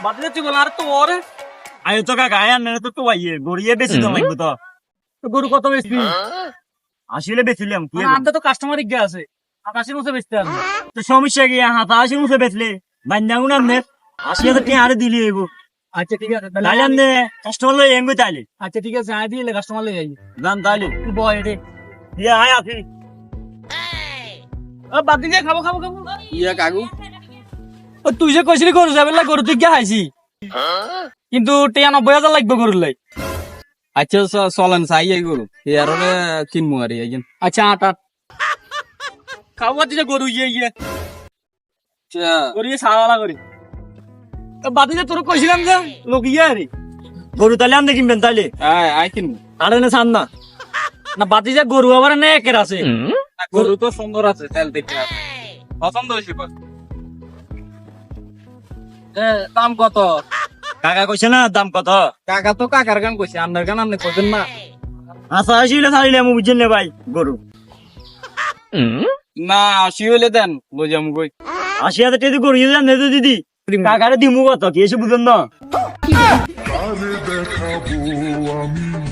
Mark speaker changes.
Speaker 1: বাদলে তুই বল আর তো ওরে আয় তো কাকা আয় না তো আইয়ে গড়িয়ে বেশি দাম লাগবে তো গরু কত বেশি আসলে বেচিলাম কি আনতে তো কাস্টমার ইজ্ঞা আছে ৮০ মুছে বেচতে আনবে তো সমস্যা কি ৮০ মুছে বেচলে বান্যাগুন আমনে ৮০,০০০ টাকা আরে দিলি এগো আচ্ছা ঠিক আছে তাহলে আমনে কাস্টমার লই এঙ্গো তাইলে আচ্ছা ঠিক আছে আয় দিলে কাস্টমার লই আই জান তাইলে তুই বয় রে ইয়া আয় আছি বাদ দিয়ে খাবো
Speaker 2: ইয়া কাকু
Speaker 1: তুই যে কইছিলি গরু যাবে গরু তুই গিয়ে খাইছি কিন্তু টিয়া ৯০,০০০ লাগবে গরুর লাই
Speaker 2: আচ্ছা চলেন চাই আই গরু ইয়ার কিনবো আর একজন
Speaker 1: আচ্ছা আট খাবো দিছে গরু ইয়ে গরু সারা করি বাদ দিয়ে তোর কইছিলাম যে লোক ইয়ে আরে গরু তাহলে আমি কিনবেন তাহলে
Speaker 2: আই কিনবো
Speaker 1: আরে না সান না না বাদ দিয়ে গরু আবার না একের আছে
Speaker 2: গরু তো সুন্দর আছে তেল দেখে পছন্দ হয়েছে দাম কত
Speaker 1: কাকা কইছে না দাম কত
Speaker 2: কাকা তো কাকার গান কইছে আপনার গান আপনি কইছেন না
Speaker 1: আচ্ছা আসলে ছাড়িলে আমি বুঝছেন না ভাই গরু
Speaker 2: না ৮০ হইলে দেন বুঝাম কই
Speaker 1: ৮০,০০০ টাকা গরু দেন না তো দিদি কাকারে দিমু কত কি এসে বুঝেন না
Speaker 3: আরে দেখাবো আমি